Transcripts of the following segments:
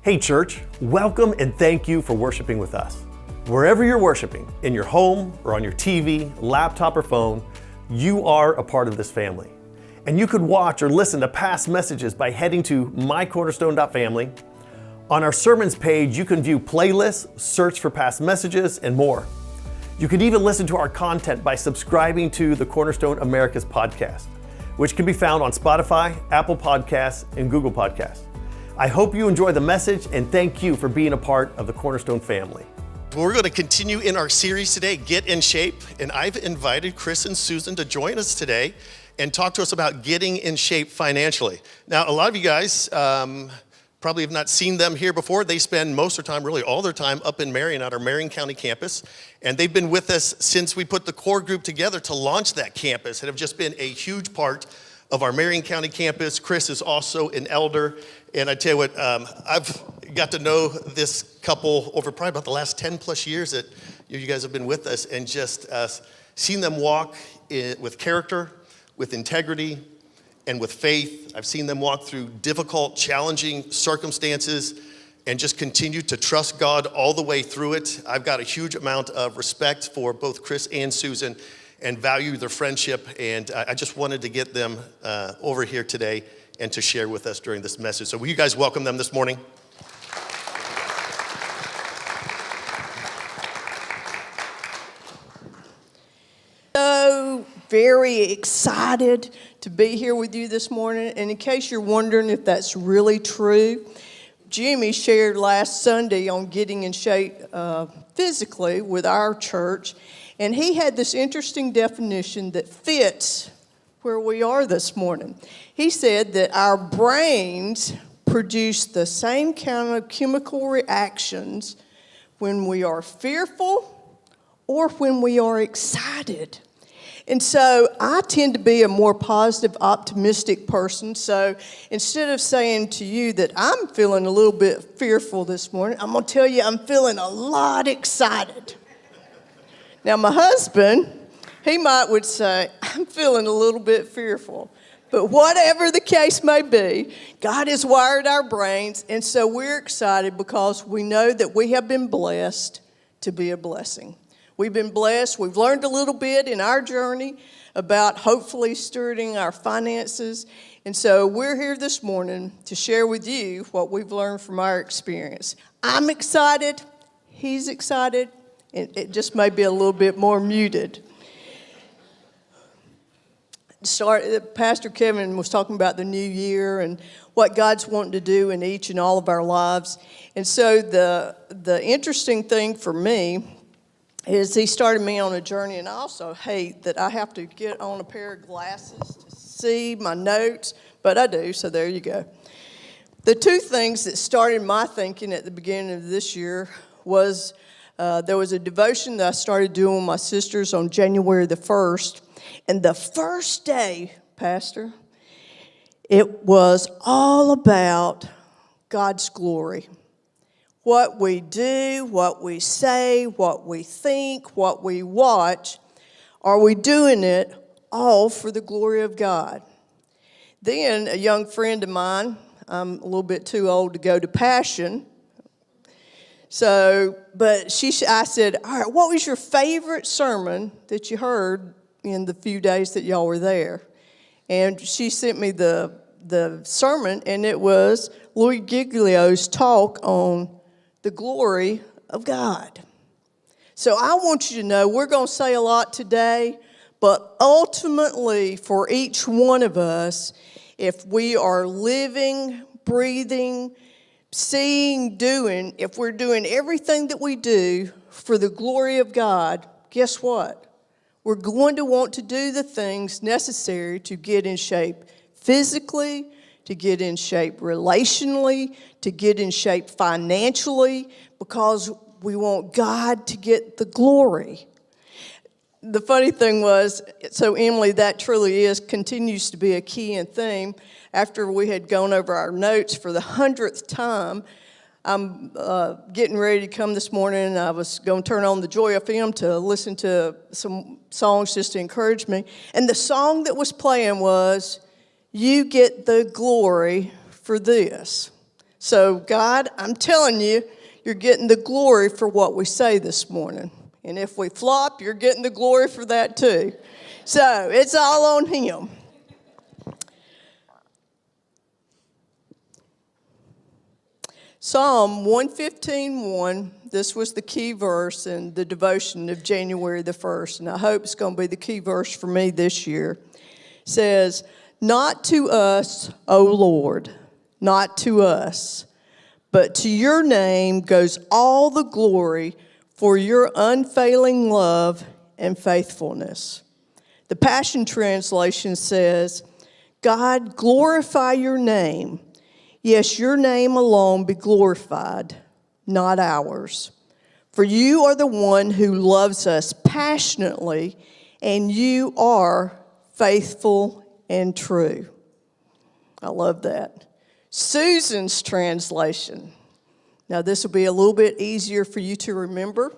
Hey church, welcome and thank you for worshiping with us. Wherever you're worshiping, in your home or on your TV, laptop or phone, you are a part of this family. And you could watch or listen to past messages by heading to mycornerstone.family. On our sermons page, you can view playlists, search for past messages, and more. You can even listen to our content by subscribing to the Cornerstone America's podcast, which can be found on Spotify, Apple Podcasts, and Google Podcasts. I hope you enjoy the message and thank you for being a part of the Cornerstone family. We're going to continue in our series today, Get in Shape, and I've invited Chris and Susan to join us today and talk to us about getting in shape financially. Now, a lot of you guys probably have not seen them here before. They spend most of their time, really all their time, up in Marion at our Marion County campus, and they've been with us since we put the core group together to launch that campus and have just been a huge part of our Marion County campus. Chris is also an elder, and I tell you what, I've got to know this couple over probably about the last 10 plus years that you guys have been with us, and just seen them walk with character, with integrity, and with faith. I've seen them walk through difficult, challenging circumstances and just continue to trust God all the way through it. I've got a huge amount of respect for both Chris and Susan and value their friendship, and I just wanted to get them over here today and to share with us during this message. So will you guys welcome them this morning? So very excited to be here with you this morning, and in case you're wondering if that's really true, Jimmy shared last Sunday on getting in shape physically with our church, and he had this interesting definition that fits where we are this morning. He said that our brains produce the same kind of chemical reactions when we are fearful or when we are excited. And so I tend to be a more positive, optimistic person. So instead of saying to you that I'm feeling a little bit fearful this morning, I'm going to tell you I'm feeling a lot excited. Now, my husband, he would say, I'm feeling a little bit fearful. But whatever the case may be, God has wired our brains, and so we're excited because we know that we have been blessed to be a blessing. We've been blessed. We've learned a little bit in our journey about hopefully stewarding our finances. And so we're here this morning to share with you what we've learned from our experience. I'm excited. He's excited. It just may be a little bit more muted. Pastor Kevin was talking about the new year and what God's wanting to do in each and all of our lives. And so the interesting thing for me is he started me on a journey, and I also hate that I have to get on a pair of glasses to see my notes, but I do, so there you go. The two things that started my thinking at the beginning of this year was there was a devotion that I started doing with my sisters on January the 1st, and the first day, Pastor, it was all about God's glory. What we do, what we say, what we think, what we watch, are we doing it all for the glory of God? Then a young friend of mine, I'm a little bit too old to go to Passion, but I said, all right, what was your favorite sermon that you heard in the few days that y'all were there? And she sent me the sermon, and it was Louis Giglio's talk on the glory of God. So I want you to know we're going to say a lot today, but ultimately for each one of us, if we are living, breathing, seeing, doing, if we're doing everything that we do for the glory of God, guess what? We're going to want to do the things necessary to get in shape physically, to get in shape relationally, to get in shape financially, because we want God to get the glory. The funny thing was, so Emily, that truly continues to be a key and theme. After we had gone over our notes for the 100th time, I'm getting ready to come this morning, and I was going to turn on the Joy FM to listen to some songs just to encourage me. And the song that was playing was, "You Get the Glory for This." So, God, I'm telling you, you're getting the glory for what we say this morning. And if we flop, you're getting the glory for that too. So, it's all on him. Psalm 115:1, this was the key verse in the devotion of January the 1st, and I hope it's going to be the key verse for me this year, says, "Not to us, O Lord, not to us, but to your name goes all the glory for your unfailing love and faithfulness." The Passion Translation says, "God, glorify your name. Yes, your name alone be glorified, not ours. For you are the one who loves us passionately, and you are faithful and true." I love that. Susan's translation. Now, this will be a little bit easier for you to remember.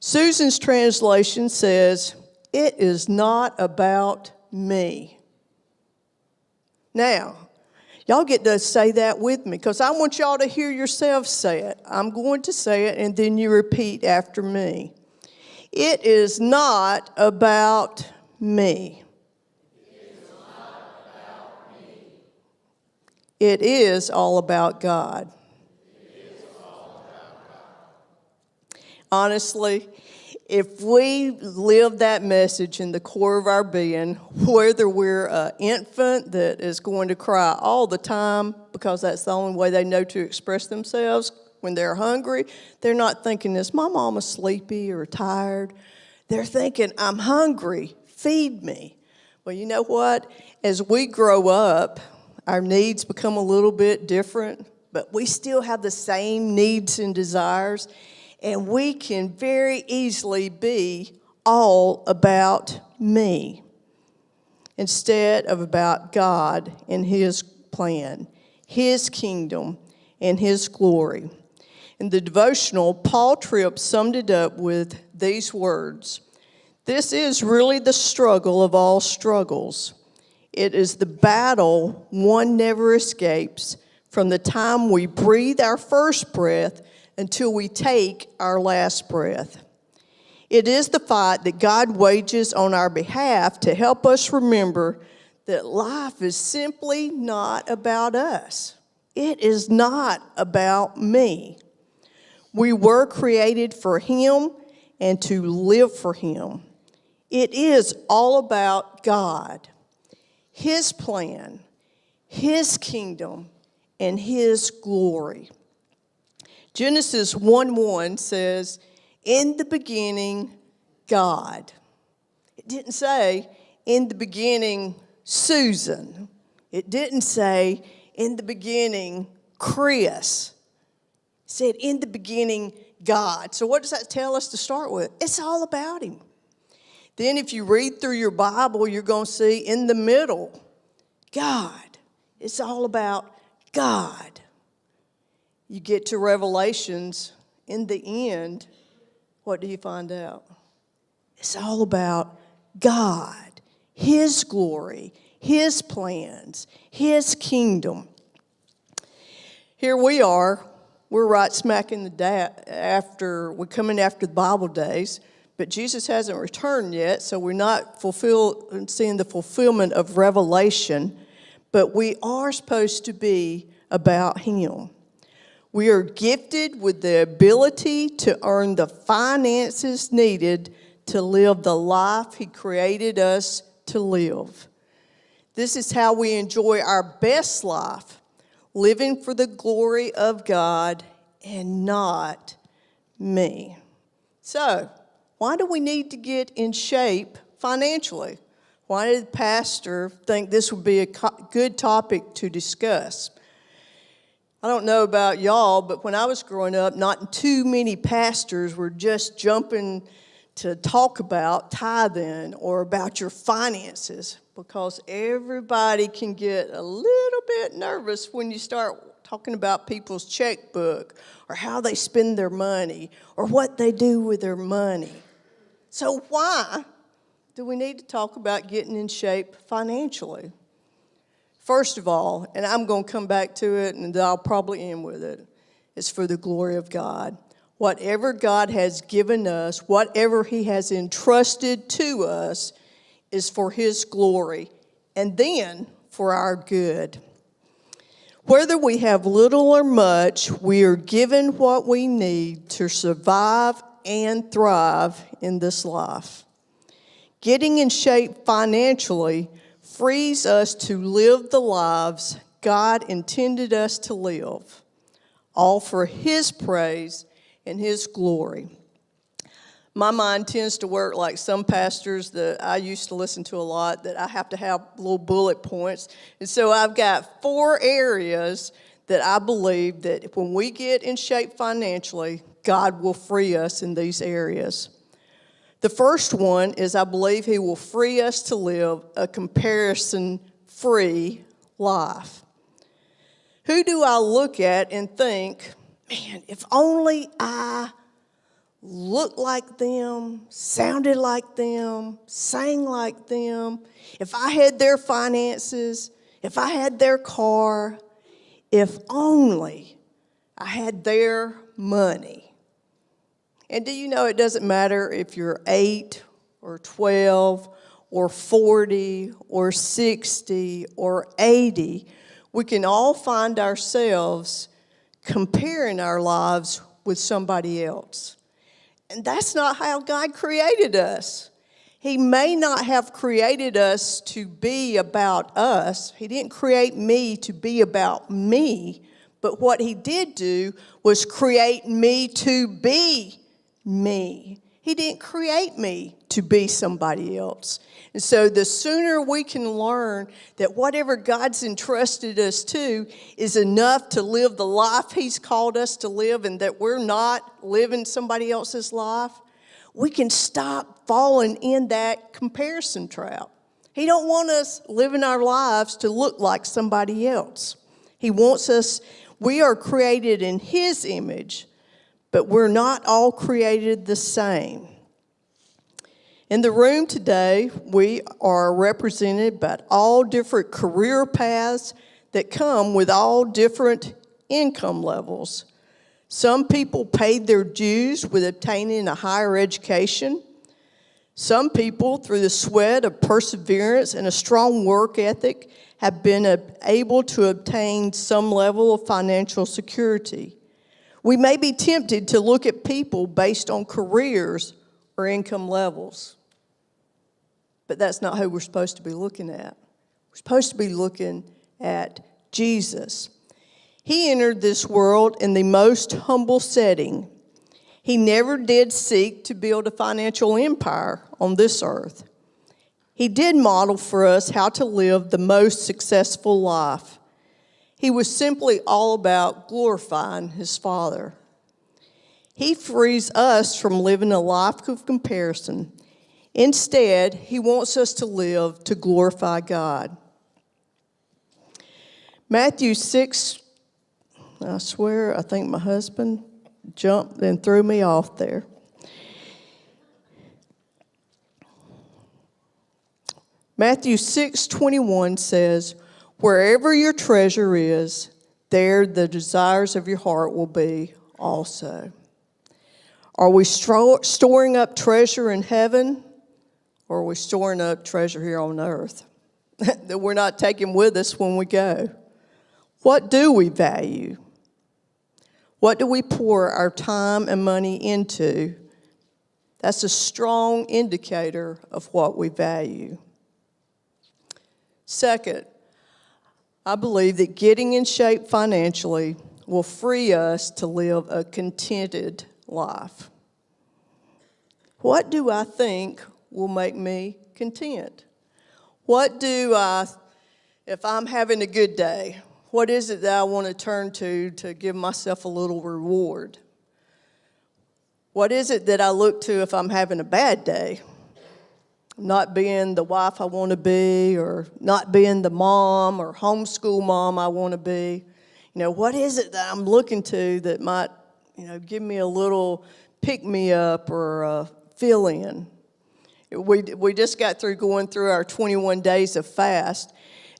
Susan's translation says, "It is not about me." Now, y'all get to say that with me because I want y'all to hear yourselves say it. I'm going to say it and then you repeat after me. It is not about me. It is all about God. Honestly, if we live that message in the core of our being, whether we're an infant that is going to cry all the time because that's the only way they know to express themselves when they're hungry, they're not thinking, "Is my mama sleepy or tired?" They're thinking, "I'm hungry, feed me." Well, you know what? As we grow up, our needs become a little bit different, but we still have the same needs and desires. And we can very easily be all about me instead of about God and His plan, His kingdom, and His glory. In the devotional, Paul Tripp summed it up with these words: "This is really the struggle of all struggles. It is the battle one never escapes from the time we breathe our first breath until we take our last breath. It is the fight that God wages on our behalf to help us remember that life is simply not about us. It is not about me. We were created for Him and to live for Him. It is all about God, His plan, His kingdom, and His glory." Genesis 1:1 says, "In the beginning, God." It didn't say, "In the beginning, Susan." It didn't say, "In the beginning, Chris." It said, "In the beginning, God." So what does that tell us to start with? It's all about Him. Then if you read through your Bible, you're going to see in the middle, God. It's all about God. You get to Revelations, in the end, what do you find out? It's all about God, His glory, His plans, His kingdom. Here we are. We're right smack in the we're coming after the Bible days, but Jesus hasn't returned yet, so we're not seeing the fulfillment of Revelation, but we are supposed to be about Him. We are gifted with the ability to earn the finances needed to live the life He created us to live. This is how we enjoy our best life, living for the glory of God and not me. So, why do we need to get in shape financially? Why did the pastor think this would be a good topic to discuss? I don't know about y'all, but when I was growing up, not too many pastors were just jumping to talk about tithing or about your finances because everybody can get a little bit nervous when you start talking about people's checkbook or how they spend their money or what they do with their money. So why do we need to talk about getting in shape financially? First of all, and I'm going to come back to it, and I'll probably end with it, it's for the glory of God. Whatever God has given us, whatever He has entrusted to us, is for His glory, and then for our good. Whether we have little or much, we are given what we need to survive and thrive in this life. Getting in shape financially frees us to live the lives God intended us to live, all for His praise and His glory. My mind tends to work like some pastors that I used to listen to a lot, that I have to have little bullet points. And so I've got 4 areas that I believe that when we get in shape financially, God will free us in these areas. The first one is I believe He will free us to live a comparison-free life. Who do I look at and think, man, if only I looked like them, sounded like them, sang like them, if I had their finances, if I had their car, if only I had their money. And do you know it doesn't matter if you're 8 or 12 or 40 or 60 or 80, we can all find ourselves comparing our lives with somebody else. And that's not how God created us. He may not have created us to be about us. He didn't create me to be about me. But what He did do was create me to be me. He didn't create me to be somebody else. And so the sooner we can learn that whatever God's entrusted us to is enough to live the life He's called us to live, and that we're not living somebody else's life, we can stop falling in that comparison trap. He don't want us living our lives to look like somebody else. He wants us, we are created in His image, but we're not all created the same. In the room today, we are represented by all different career paths that come with all different income levels. Some people paid their dues with obtaining a higher education. Some people, through the sweat of perseverance and a strong work ethic, have been able to obtain some level of financial security. We may be tempted to look at people based on careers or income levels. But that's not who we're supposed to be looking at. We're supposed to be looking at Jesus. He entered this world in the most humble setting. He never did seek to build a financial empire on this earth. He did model for us how to live the most successful life. He was simply all about glorifying His Father. He frees us from living a life of comparison. Instead, He wants us to live to glorify God. Matthew 6, I swear, I think my husband jumped and threw me off there. Matthew 6:21 says, "Wherever your treasure is, there the desires of your heart will be also." Are we storing up treasure in heaven? Or are we storing up treasure here on earth that we're not taking with us when we go? What do we value? What do we pour our time and money into? That's a strong indicator of what we value. Second, I believe that getting in shape financially will free us to live a contented life. What do I think will make me content? If I'm having a good day, what is it that I want to turn to give myself a little reward? What is it that I look to if I'm having a bad day? Not being the wife I want to be, or not being the mom or homeschool mom I want to be. What is it that I'm looking to that might, give me a little pick-me-up or a fill-in? We just got through going through our 21 days of fast.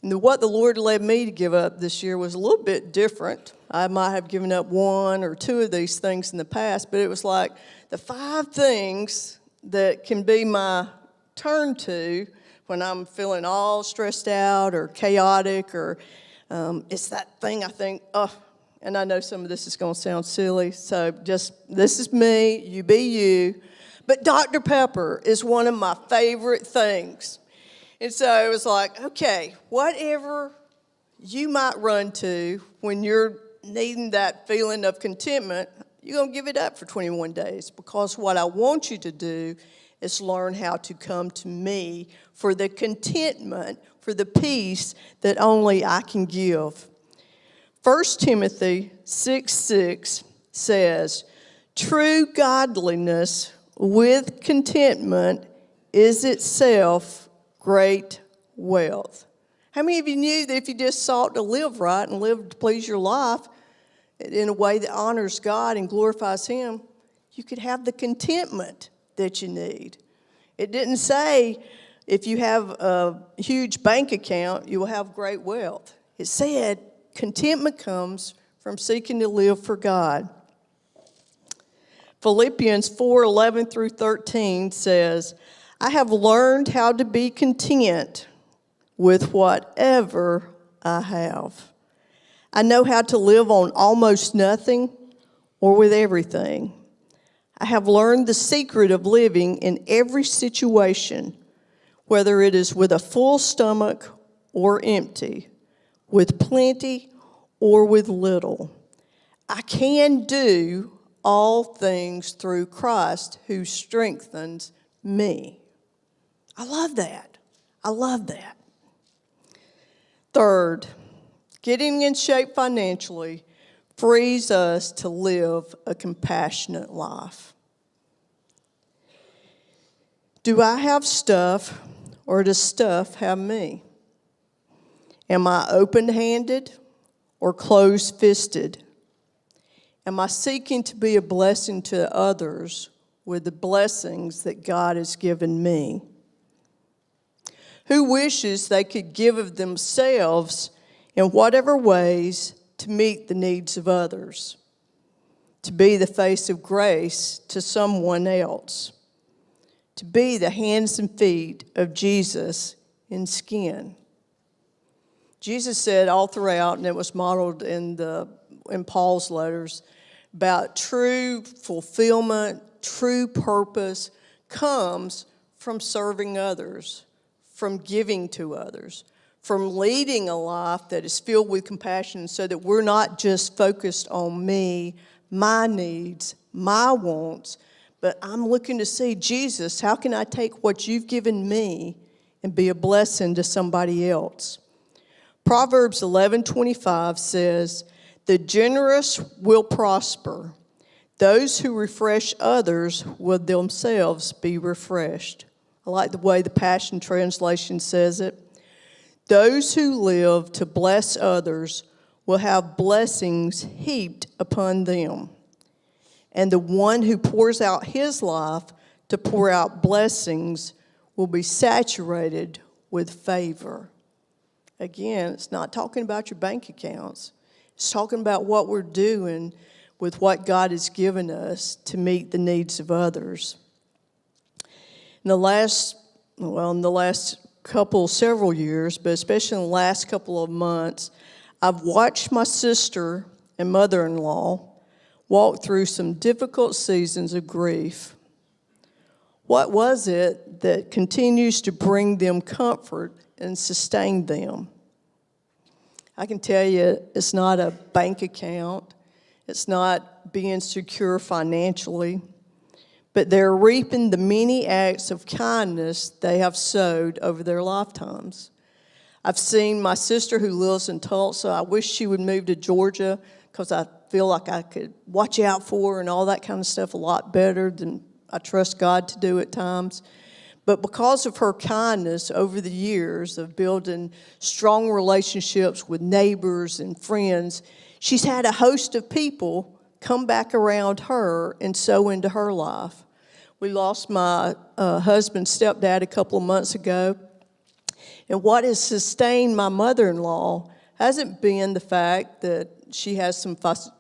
And what the Lord led me to give up this year was a little bit different. I might have given up one or two of these things in the past, but it was like the 5 things that can be my turn to when I'm feeling all stressed out or chaotic, or it's that thing I think, and I know some of this is going to sound silly, so just, this is me, you be you. But Dr. Pepper is one of my favorite things. And so it was like, okay, whatever you might run to when you're needing that feeling of contentment, you're going to give it up for 21 days, because what I want you to do is learn how to come to me for the contentment, for the peace that only I can give. 1 Timothy 6:6 says, true godliness with contentment is itself great wealth. How many of you knew that if you just sought to live right and live to please your life in a way that honors God and glorifies Him, you could have the contentment that you need? It didn't say if you have a huge bank account, you will have great wealth. It said contentment comes from seeking to live for God. Philippians 4:11 through 13 says, I have learned how to be content with whatever I have. I know how to live on almost nothing or with everything. I have learned the secret of living in every situation, whether it is with a full stomach or empty, with plenty or with little. I can do all things through Christ who strengthens me. I love that. I love that. Third, getting in shape financially frees us to live a compassionate life. Do I have stuff, or does stuff have me? Am I open-handed or closed-fisted? Am I seeking to be a blessing to others with the blessings that God has given me? Who wishes they could give of themselves in whatever ways to meet the needs of others, to be the face of grace to someone else, to be the hands and feet of Jesus in skin? Jesus said all throughout, and it was modeled in Paul's letters, about true fulfillment, true purpose comes from serving others, from giving to others, from leading a life that is filled with compassion, so that we're not just focused on me, my needs, my wants, but I'm looking to see, Jesus, how can I take what you've given me and be a blessing to somebody else? Proverbs 11:25 says, the generous will prosper. Those who refresh others will themselves be refreshed. I like the way the Passion Translation says it. Those who live to bless others will have blessings heaped upon them. And the one who pours out his life to pour out blessings will be saturated with favor. Again, it's not talking about your bank accounts. It's talking about what we're doing with what God has given us to meet the needs of others. In the last several years, but especially in the last couple of months, I've watched my sister and mother-in-law walk through some difficult seasons of grief. What was it that continues to bring them comfort and sustain them? I can tell you it's not a bank account. It's not being secure financially. But they're reaping the many acts of kindness they have sowed over their lifetimes. I've seen my sister who lives in Tulsa. I wish she would move to Georgia because I feel like I could watch out for her and all that kind of stuff a lot better than I trust God to do at times. But because of her kindness over the years of building strong relationships with neighbors and friends, she's had a host of people come back around her and sow into her life. We lost my husband's stepdad a couple of months ago, And what has sustained my mother-in-law hasn't been the fact that she has some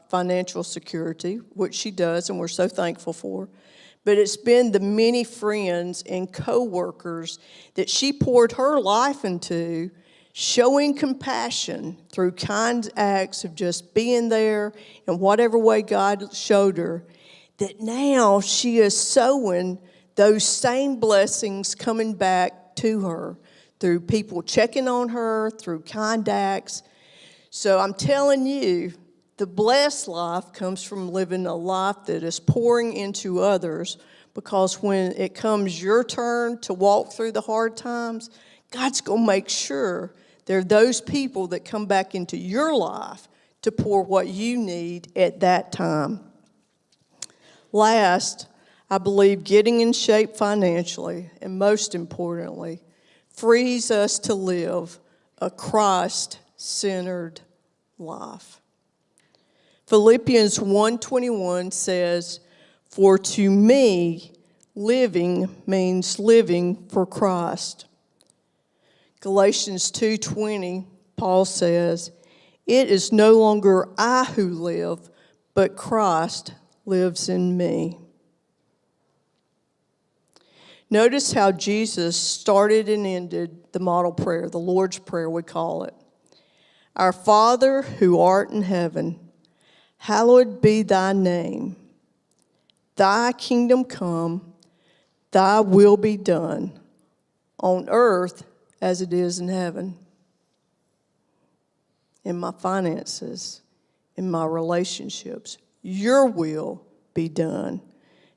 financial security, which she does, and we're so thankful for, but it's been the many friends and co-workers that she poured her life into, showing compassion through kind acts of just being there in whatever way God showed her, that now she is sowing those same blessings coming back to her through people checking on her, through kind acts. So I'm telling you, the blessed life comes from living a life that is pouring into others, because when it comes your turn to walk through the hard times, God's going to make sure there are those people that come back into your life to pour what you need at that time. Last, I believe getting in shape financially, and most importantly, frees us to live a Christ-centered life. Philippians 1:21 says, "For to me, living means living for Christ." Galatians 2:20, Paul says, "It is no longer I who live, but Christ lives in me." Notice how Jesus started and ended the model prayer, the Lord's Prayer we call it. "Our Father who art in heaven, hallowed be thy name. Thy kingdom come, thy will be done, on earth as it is in heaven." In my finances, in my relationships, your will be done.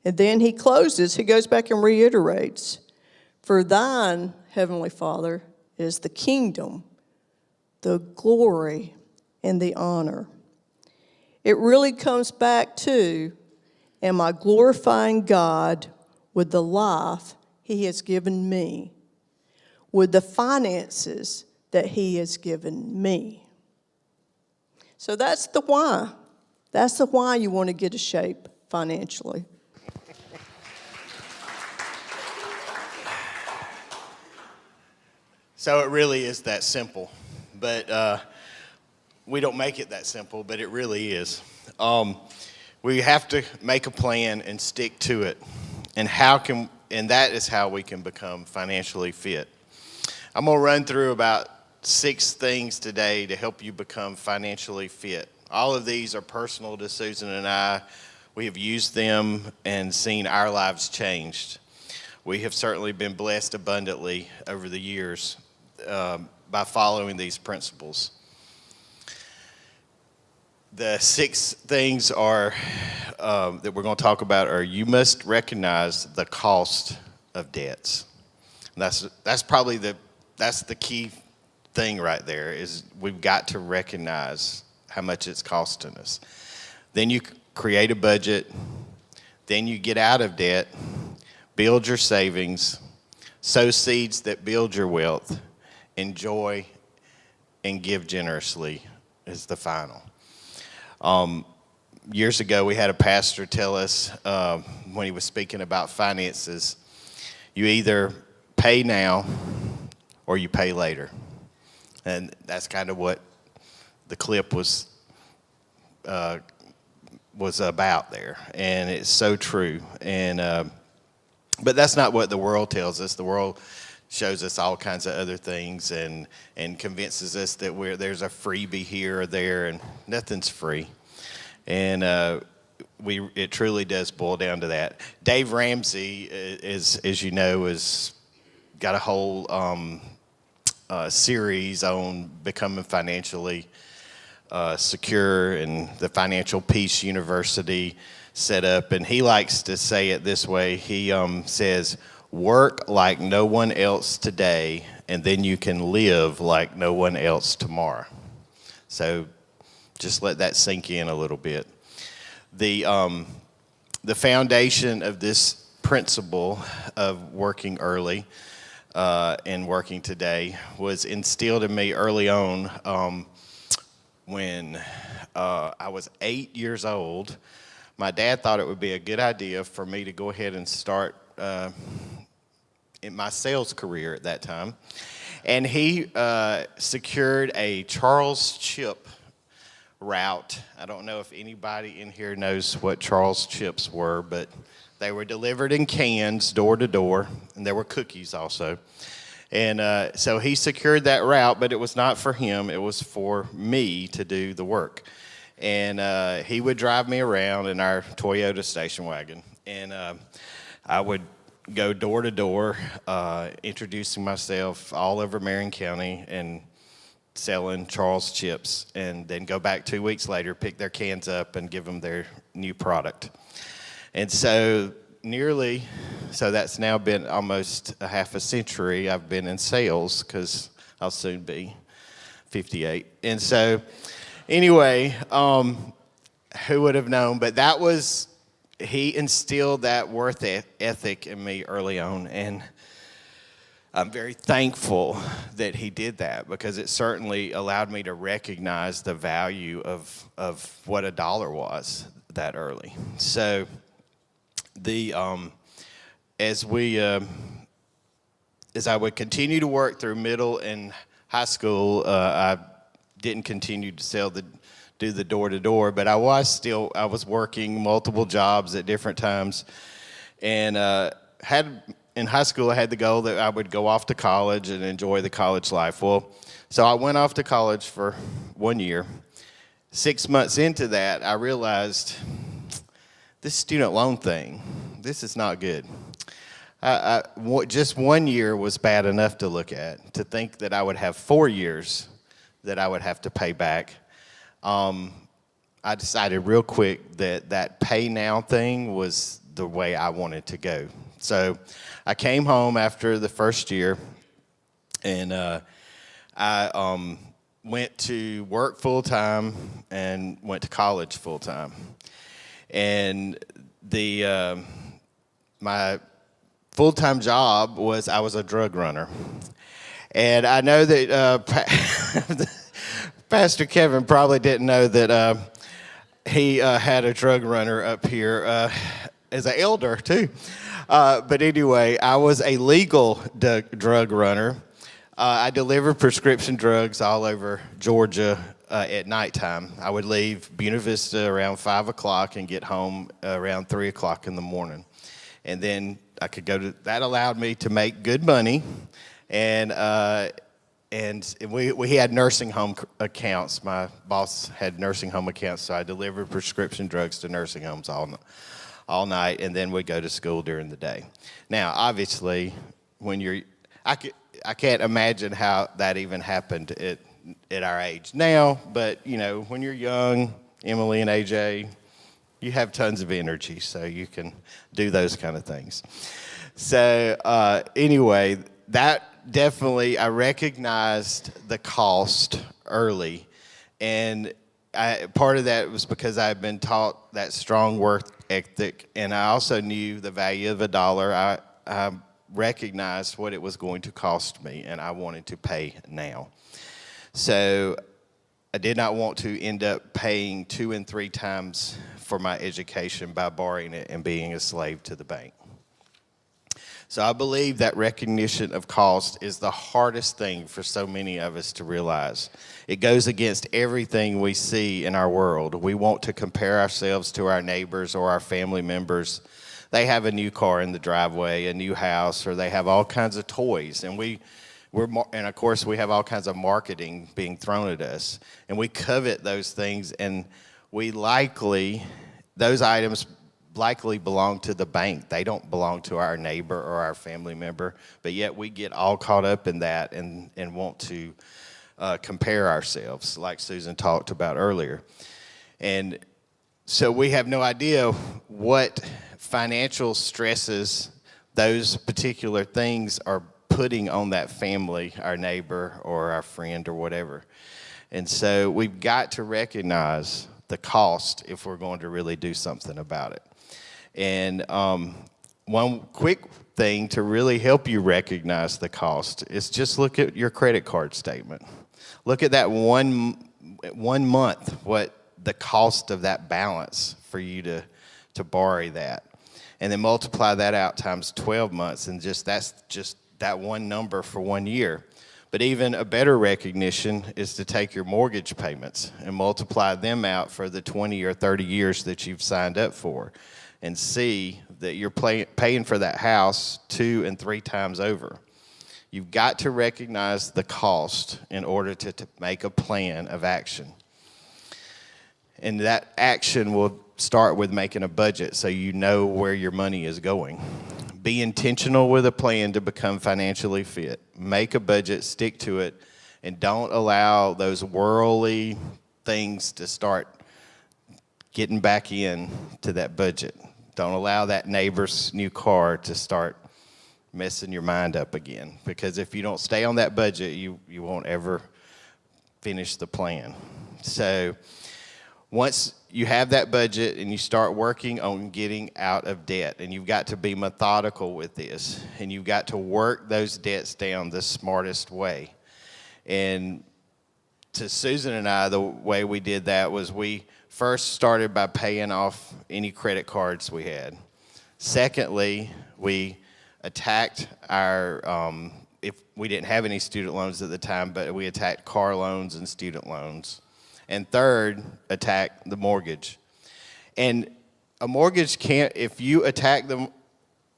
And then he closes, he goes back and reiterates, "For thine, Heavenly Father, is the kingdom, the glory, and the honor." It really comes back to, am I glorifying God with the life he has given me, with the finances that he has given me? So that's the why. That's the why you want to get a shape financially. So it really is that simple, but we don't make it that simple, but it really is. We have to make a plan and stick to it, and that is how we can become financially fit. I'm gonna run through about 6 things today to help you become financially fit. All of these are personal to Susan and I. We have used them and seen our lives changed. We have certainly been blessed abundantly over the years by following these principles. The 6 things are that we're going to talk about are: you must recognize the cost of debts. And that's probably the key thing right there, is we've got to recognize how much it's costing us. Then you create a budget. Then you get out of debt, build your savings, sow seeds that build your wealth, enjoy, and give generously is the final. Years ago, we had a pastor tell us when he was speaking about finances, you either pay now or you pay later. And that's kind of what the clip was about there. And it's so true. And but that's not what the world tells us. The world shows us all kinds of other things and convinces us that there's a freebie here or there, and nothing's free. And it truly does boil down to that. Dave Ramsey, as you know, has got a whole series on becoming financially secure, and the Financial Peace University set up. And he likes to say it this way. He says, "Work like no one else today, and then you can live like no one else tomorrow." So just let that sink in a little bit. The foundation of this principle of working early and working today was instilled in me early on when I was 8 years old. My dad thought it would be a good idea for me to go ahead and start in my sales career at that time. And he secured a Charles chip route. I don't know if anybody in here knows what Charles chips were, but they were delivered in cans, door to door, and there were cookies also. And so he secured that route, but it was not for him. It was for me to do the work. And he would drive me around in our Toyota station wagon. And I would go door to door, introducing myself all over Marion County and selling Charles chips, and then go back 2 weeks later, pick their cans up, and give them their new product. And so that's now been almost a half a century I've been in sales, because I'll soon be 58. And so anyway, who would have known? But he instilled that worth ethic in me early on, and I'm very thankful that he did that, because it certainly allowed me to recognize the value of what a dollar was that early. So as I would continue to work through middle and high school, I didn't continue to do the door-to-door, but I was working multiple jobs at different times, and in high school, I had the goal that I would go off to college and enjoy the college life. Well, so I went off to college for 1 year. 6 months into that, I realized this student loan thing, this is not good. Just 1 year was bad enough to look at. To think that I would have 4 years that I would have to pay back, I decided real quick that pay now thing was the way I wanted to go. So I came home after the first year, and I went to work full-time and went to college full-time. And my full-time job was I was a drug runner. And I know that Pastor Kevin probably didn't know that he had a drug runner up here as an elder, too. But anyway, I was a legal drug runner. I delivered prescription drugs all over Georgia at nighttime. I would leave Buena Vista around 5 o'clock and get home around 3 o'clock in the morning. And then I could that allowed me to make good money. And we had nursing home accounts. My boss had nursing home accounts, so I delivered prescription drugs to nursing homes all night, and then we'd go to school during the day. Now, obviously, I can't imagine how that even happened at our age now, but, when you're young, Emily and AJ, you have tons of energy, so you can do those kind of things. So, anyway, that definitely, I recognized the cost early, and part of that was because I had been taught that strong work ethic, and I also knew the value of a dollar. I recognized what it was going to cost me, and I wanted to pay now. So I did not want to end up paying 2 and 3 times for my education by borrowing it and being a slave to the bank. So I believe that recognition of cost is the hardest thing for so many of us to realize. It goes against everything we see in our world. We want to compare ourselves to our neighbors or our family members. They have a new car in the driveway, a new house, or they have all kinds of toys. And and of course, we have all kinds of marketing being thrown at us. And we covet those things, and those items likely belong to the bank. They don't belong to our neighbor or our family member, but yet we get all caught up in that and want to compare ourselves, like Susan talked about earlier. And so we have no idea what financial stresses those particular things are putting on that family, our neighbor, or our friend, or whatever. And so we've got to recognize the cost if we're going to really do something about it. And one quick thing to really help you recognize the cost is just look at your credit card statement. Look at that one month, what the cost of that balance for you to borrow that. And then multiply that out times 12 months, and that's just that one number for 1 year. But even a better recognition is to take your mortgage payments and multiply them out for the 20 or 30 years that you've signed up for, and see that you're paying for that house 2 and 3 times over. You've got to recognize the cost in order to make a plan of action. And that action will start with making a budget so you know where your money is going. Be intentional with a plan to become financially fit. Make a budget, stick to it, and don't allow those worldly things to start getting back in to that budget. Don't allow that neighbor's new car to start messing your mind up again. Because if you don't stay on that budget, you won't ever finish the plan. So once you have that budget and you start working on getting out of debt, and you've got to be methodical with this, and you've got to work those debts down the smartest way. And to Susan and I, the way we did that was we first started by paying off any credit cards we had. Secondly, we attacked our, if we didn't have any student loans at the time, but we attacked car loans and student loans. And third, attack the mortgage. And a mortgage can't, if you attack the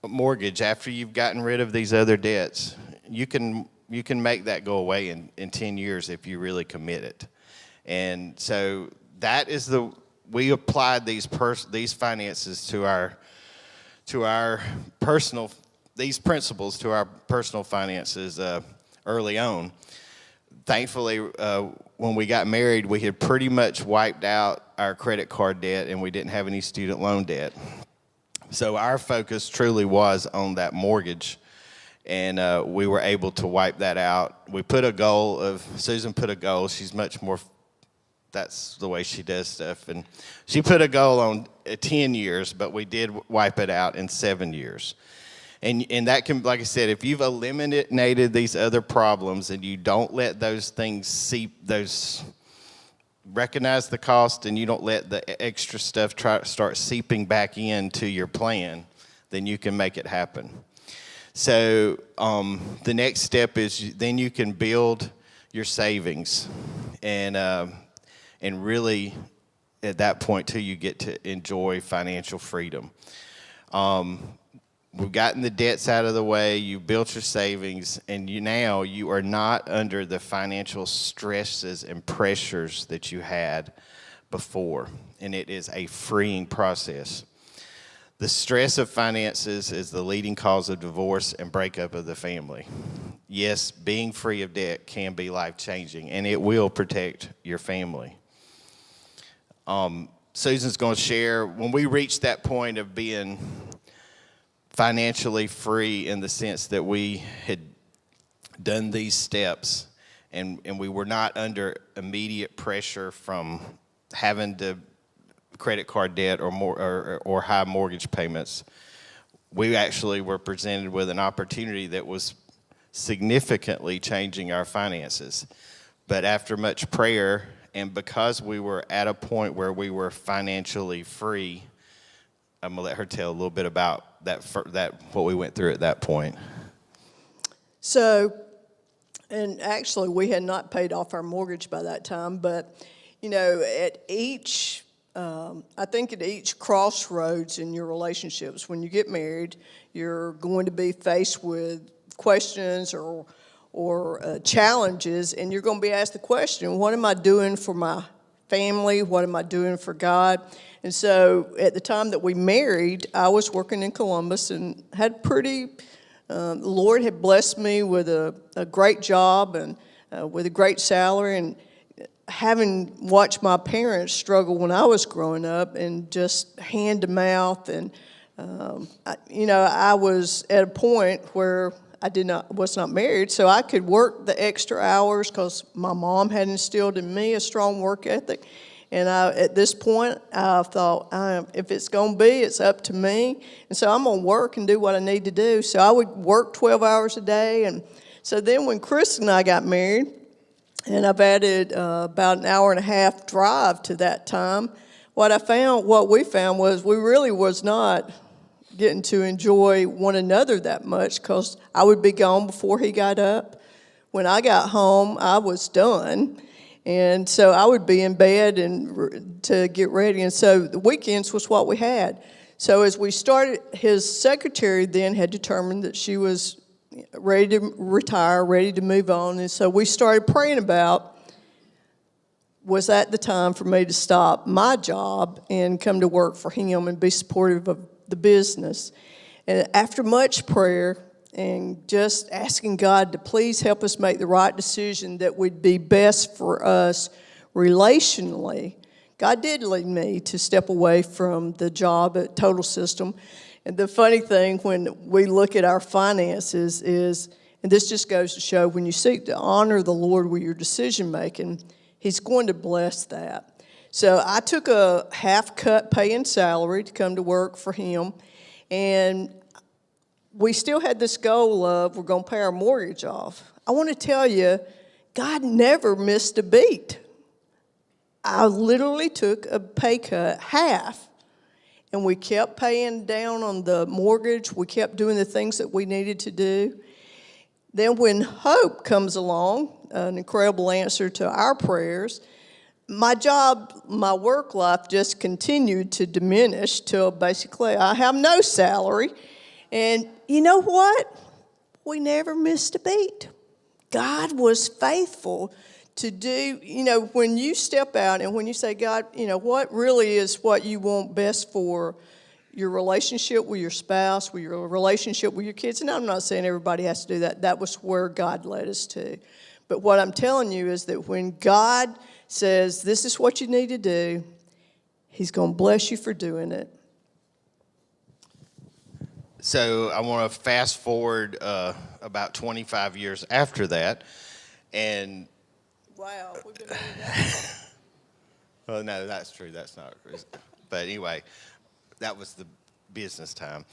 mortgage after you've gotten rid of these other debts, you can make that go away in 10 years if you really commit it. And so that is we applied these finances to our personal, these principles to our personal finances early on. Thankfully, when we got married, we had pretty much wiped out our credit card debt, and we didn't have any student loan debt. So our focus truly was on that mortgage, and we were able to wipe that out. We put a goal Susan put a goal. She's much more, that's the way she does stuff. And she put a goal on 10 years, but we did wipe it out in 7 years. And that can, like I said, if you've eliminated these other problems and you don't let those things recognize the cost, and you don't let the extra stuff start seeping back into your plan, then you can make it happen. So the next step is then you can build your savings, and really at that point too, you get to enjoy financial freedom. We've gotten the debts out of the way, you built your savings, and now you are not under the financial stresses and pressures that you had before, and it is a freeing process. The stress of finances is the leading cause of divorce and breakup of the family. Yes, being free of debt can be life-changing, and it will protect your family. Susan's going to share, when we reached that point of being financially free in the sense that we had done these steps, and we were not under immediate pressure from having the credit card debt or high mortgage payments, we actually were presented with an opportunity that was significantly changing our finances. But after much prayer, and because we were at a point where we were financially free, I'm going to let her tell a little bit about that what we went through at that point. So, and actually we had not paid off our mortgage by that time, but, you know, at each crossroads in your relationships, when you get married, you're going to be faced with questions or challenges, and you're going to be asked the question, what am I doing for my family? What am I doing for God? And so at the time that we married, I was working in Columbus and had the Lord had blessed me with a great job and with a great salary, and having watched my parents struggle when I was growing up and just hand to mouth, and I was at a point where was not married, so I could work the extra hours because my mom had instilled in me a strong work ethic. And at this point, I thought, if it's going to be, it's up to me. And so I'm going to work and do what I need to do. So I would work 12 hours a day. And so then when Chris and I got married, and I've added about an hour and a half drive to that time, what we found was we really was not getting to enjoy one another that much, because I would be gone before he got up. when I got home, I was done. And so I would be in bed and to get ready. And so the weekends was what we had. So as we started, his secretary then had determined that she was ready to retire, ready to move on. And so we started praying about, was that the time for me to stop my job and come to work for him and be supportive of the business? And after much prayer and just asking God to please help us make the right decision that would be best for us relationally, God did lead me to step away from the job at Total System. And the funny thing when we look at our finances is, and this just goes to show, when you seek to honor the Lord with your decision making, He's going to bless that. So I took a half-cut pay and salary to come to work for him, and we still had this goal of we're going to pay our mortgage off. I want to tell you, God never missed a beat. I literally took a pay cut, half, and we kept paying down on the mortgage. We kept doing the things that we needed to do. Then when hope comes along, an incredible answer to our prayers, my job, my work life just continued to diminish till basically I have no salary. And you know what? We never missed a beat. God was faithful to do, when you step out and when you say, God, what really is what you want best for your relationship with your spouse, with your relationship with your kids. And I'm not saying everybody has to do that. That was where God led us to. But what I'm telling you is that when God says, this is what you need to do, He's going to bless you for doing it. So I want to fast forward about 25 years after that. And wow, we've been doing that. well, no, that's true. That's not. But anyway, that was the business time.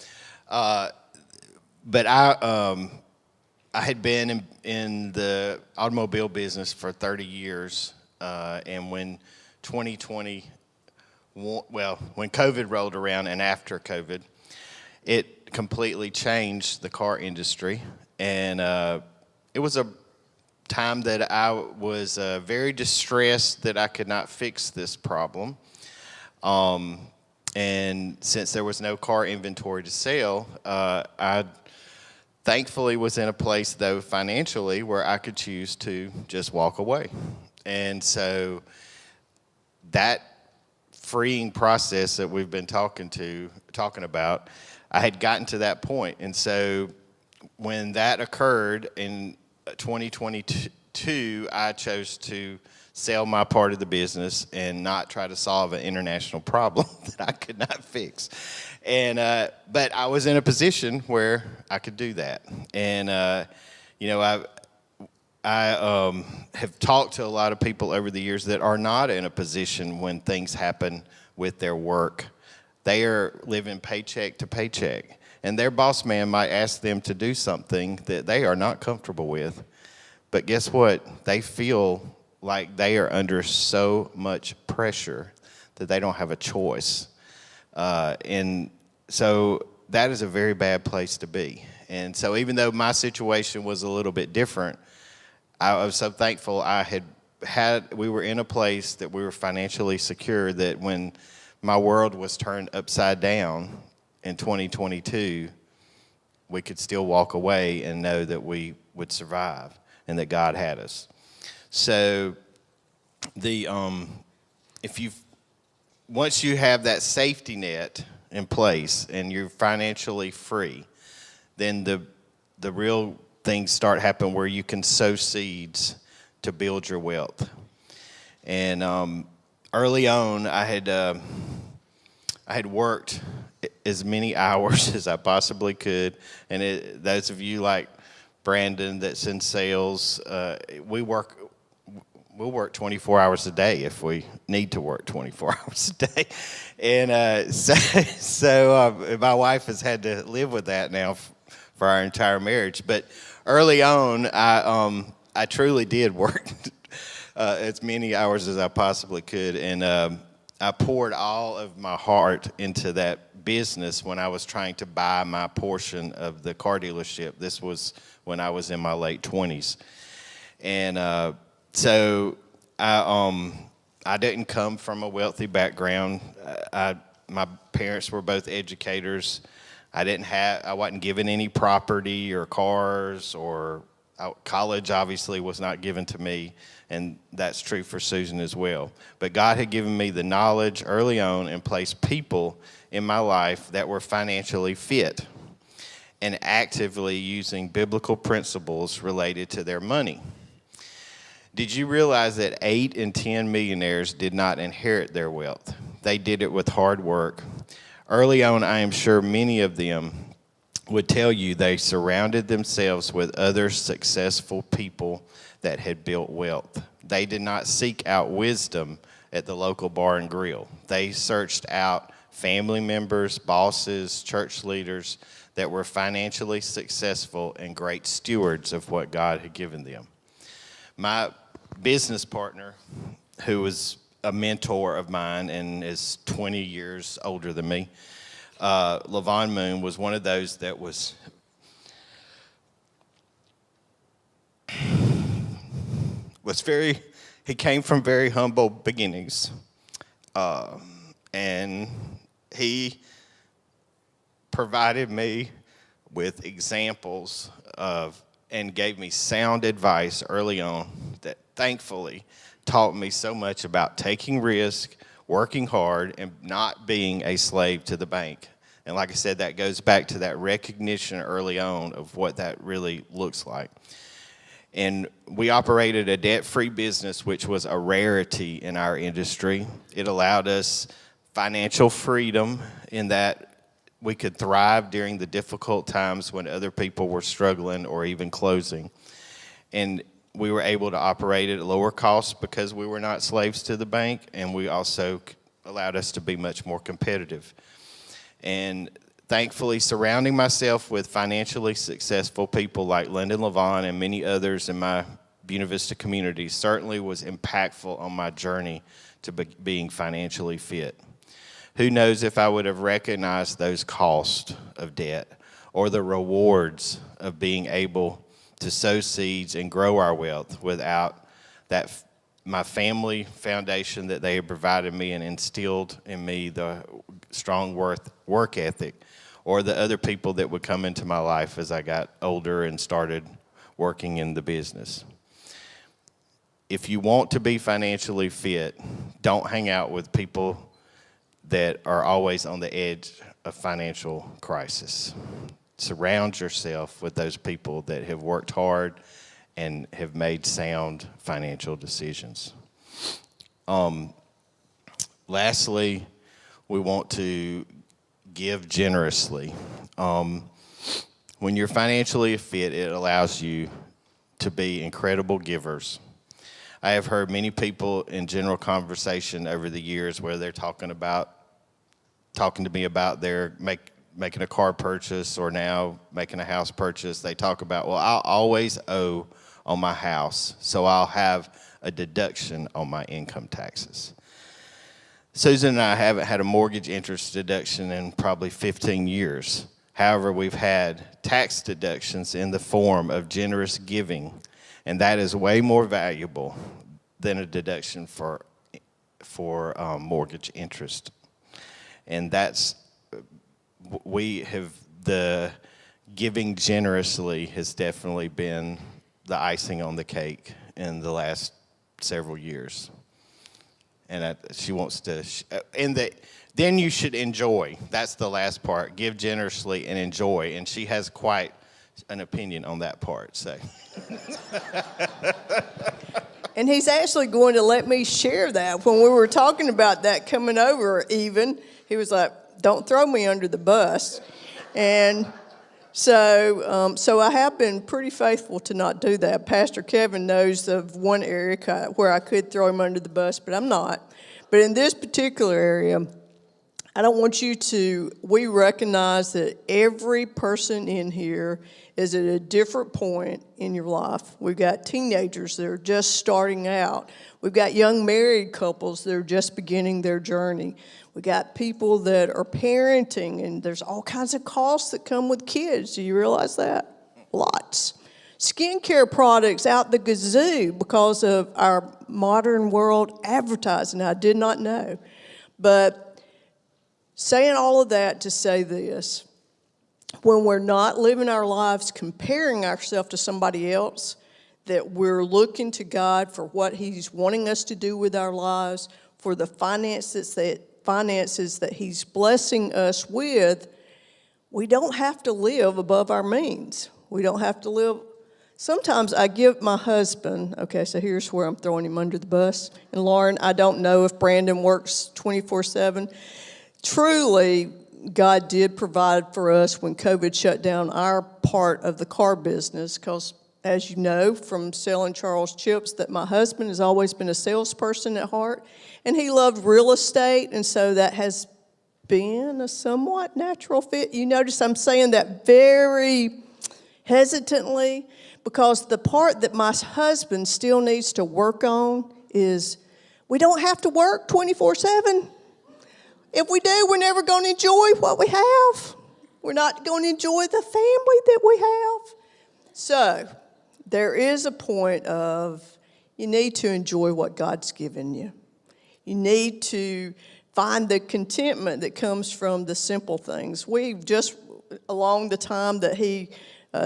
But I had been in the automobile business for 30 years, and when 2020, when COVID rolled around and after COVID, it completely changed the car industry, and it was a time that I was very distressed that I could not fix this problem. And since there was no car inventory to sell, I thankfully was in a place, though, financially where I could choose to just walk away. And so that freeing process that we've been talking about, I had gotten to that point. And so when that occurred in 2022, I chose to sell my part of the business and not try to solve an international problem that I could not fix. And but I was in a position where I could do that. And I have talked to a lot of people over the years that are not in a position when things happen with their work. They are living paycheck to paycheck. And their boss man might ask them to do something that they are not comfortable with. But guess what? They feel like they are under so much pressure that they don't have a choice. And so that is a very bad place to be. And so even though my situation was a little bit different, I was so thankful we were in a place that we were financially secure, that when my world was turned upside down in 2022, we could still walk away and know that we would survive and that God had us. So once you have that safety net in place and you're financially free, then the real things start happening where you can sow seeds to build your wealth. And early on, I had worked as many hours as I possibly could. And those of you like Brandon that's in sales, we'll work 24 hours a day if we need to work 24 hours a day. And so my wife has had to live with that now for our entire marriage. But early on, I truly did work as many hours as I possibly could. And I poured all of my heart into that business when I was trying to buy my portion of the car dealership. This was when I was in my late 20s. And so I didn't come from a wealthy background. My parents were both educators. I wasn't given any property or cars, or college obviously was not given to me, and that's true for Susan as well. But God had given me the knowledge early on and placed people in my life that were financially fit and actively using biblical principles related to their money. Did you realize that 8 in 10 millionaires did not inherit their wealth? They did it with hard work. Early on, I am sure many of them would tell you they surrounded themselves with other successful people that had built wealth. They did not seek out wisdom at the local bar and grill. They searched out family members, bosses, church leaders that were financially successful and great stewards of what God had given them. My business partner, who was a mentor of mine and is 20 years older than me, Levon Moon, was one of those that he came from very humble beginnings. And he provided me with examples and gave me sound advice early on that thankfully taught me so much about taking risk, working hard, and not being a slave to the bank. And like I said, that goes back to that recognition early on of what that really looks like. And we operated a debt-free business, which was a rarity in our industry. It allowed us financial freedom in that we could thrive during the difficult times when other people were struggling or even closing. And we were able to operate at lower costs because we were not slaves to the bank, and we also allowed us to be much more competitive. And thankfully, surrounding myself with financially successful people like Lyndon Levon and many others in my Buena Vista community certainly was impactful on my journey to being financially fit. Who knows if I would have recognized those costs of debt or the rewards of being able to sow seeds and grow our wealth without that my family foundation that they had provided me and instilled in me the strong work ethic, or the other people that would come into my life as I got older and started working in the business. If you want to be financially fit, don't hang out with people that are always on the edge of financial crisis. Surround yourself with those people that have worked hard and have made sound financial decisions. Lastly, we want to give generously. When you're financially fit, it allows you to be incredible givers. I have heard many people in general conversation over the years where they're talking to me about their making a car purchase or now making a house purchase. They talk about, well, I'll always owe on my house, so I'll have a deduction on my income taxes. Susan and I haven't had a mortgage interest deduction in probably 15 years. However, we've had tax deductions in the form of generous giving, and that is way more valuable than a deduction for mortgage interest. And the giving generously has definitely been the icing on the cake in the last several years. And she wants to, then you should enjoy. That's the last part. Give generously and enjoy. And she has quite an opinion on that part. So. And he's actually going to let me share that. When we were talking about that coming over even, he was like, don't throw me under the bus. And so I have been pretty faithful to not do that. Pastor Kevin knows of one area where I could throw him under the bus, but I'm not. But in this particular area, I don't want you to, we recognize that every person in here is at a different point in your life. We've got teenagers that are just starting out. We've got young married couples that are just beginning their journey. We got people that are parenting, and there's all kinds of costs that come with kids. Do you realize that? Lots. skincare products out the gazoo because of our modern world advertising. I did not know. But saying all of that to say this, when we're not living our lives comparing ourselves to somebody else, that we're looking to God for what He's wanting us to do with our lives, for the finances that He's blessing us with, we don't have to live above our means. We don't have to live. Sometimes I give my husband, okay, so here's where I'm throwing him under the bus. And Lauren, I don't know if Brandon works 24/7. Truly, God did provide for us when COVID shut down our part of the car business, because as you know from selling Charles Chips, that my husband has always been a salesperson at heart, and he loved real estate, and so that has been a somewhat natural fit. You notice I'm saying that very hesitantly, because the part that my husband still needs to work on is we don't have to work 24/7. If we do, we're never going to enjoy what we have. We're not going to enjoy the family that we have. So there is a point of you need to enjoy what God's given you. You need to find the contentment that comes from the simple things. We just, along the time that He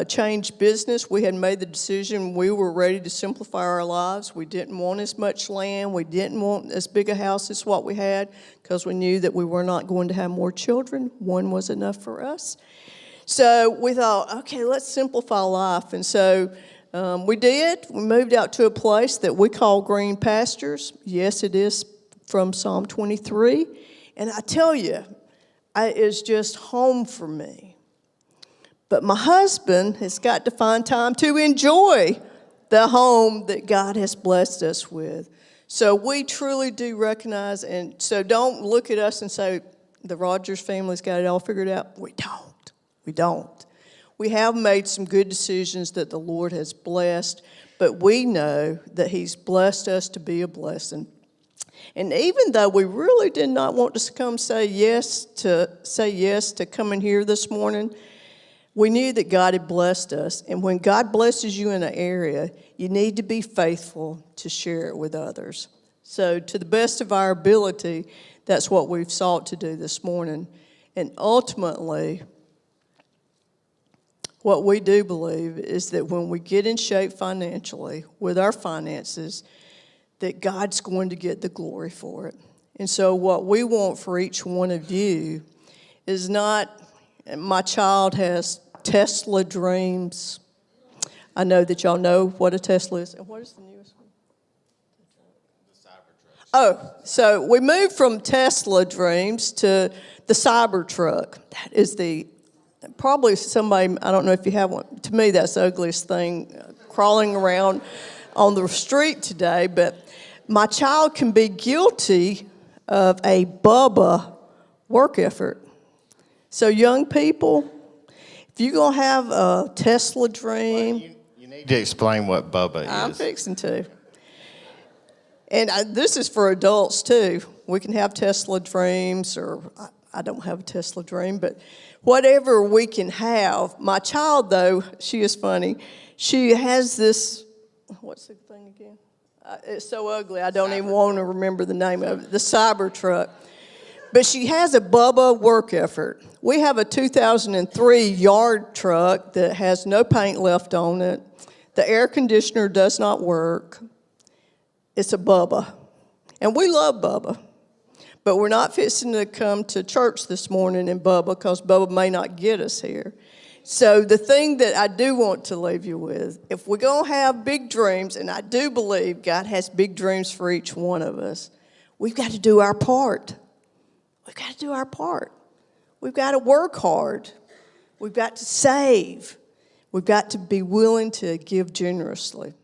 changed business, we had made the decision we were ready to simplify our lives. We didn't want as much land. We didn't want as big a house as what we had, because we knew that we were not going to have more children. One was enough for us. So we thought, okay, let's simplify life. And so we did. We moved out to a place that we call Green Pastures. Yes, it is from Psalm 23. And I tell you, it's just home for me. But my husband has got to find time to enjoy the home that God has blessed us with. So we truly do recognize, and so don't look at us and say, the Rogers family's got it all figured out. We don't. We don't. We have made some good decisions that the Lord has blessed, but we know that He's blessed us to be a blessing. And even though we really did not want to come say yes to coming here this morning, we knew that God had blessed us. And when God blesses you in an area, you need to be faithful to share it with others. So to the best of our ability, that's what we've sought to do this morning. And ultimately, what we do believe is that when we get in shape financially with our finances, that God's going to get the glory for it. And so what we want for each one of you is not, my child has Tesla dreams. I know that y'all know what a Tesla is. And what is the newest one? The Cybertruck. Oh, so we moved from Tesla dreams to the Cybertruck. That is probably somebody, I don't know if you have one. To me, that's the ugliest thing crawling around on the street today. But my child can be guilty of a Bubba work effort. So young people, if you're going to have a Tesla dream. Well, you need to explain what Bubba is. I'm fixing to. And this is for adults too. We can have Tesla dreams, or I don't have a Tesla dream, but whatever we can have. My child, though, she is funny. She has this, what's the thing again? It's so ugly, I don't even want to remember the name of it, the Cybertruck. But she has a Bubba work effort. We have a 2003 yard truck that has no paint left on it. The air conditioner does not work. It's a Bubba. And we love Bubba. But we're not fixing to come to church this morning in Bubba, because Bubba may not get us here. So the thing that I do want to leave you with, if we're going to have big dreams, and I do believe God has big dreams for each one of us, we've got to do our part. We've got to do our part. We've got to work hard. We've got to save. We've got to be willing to give generously.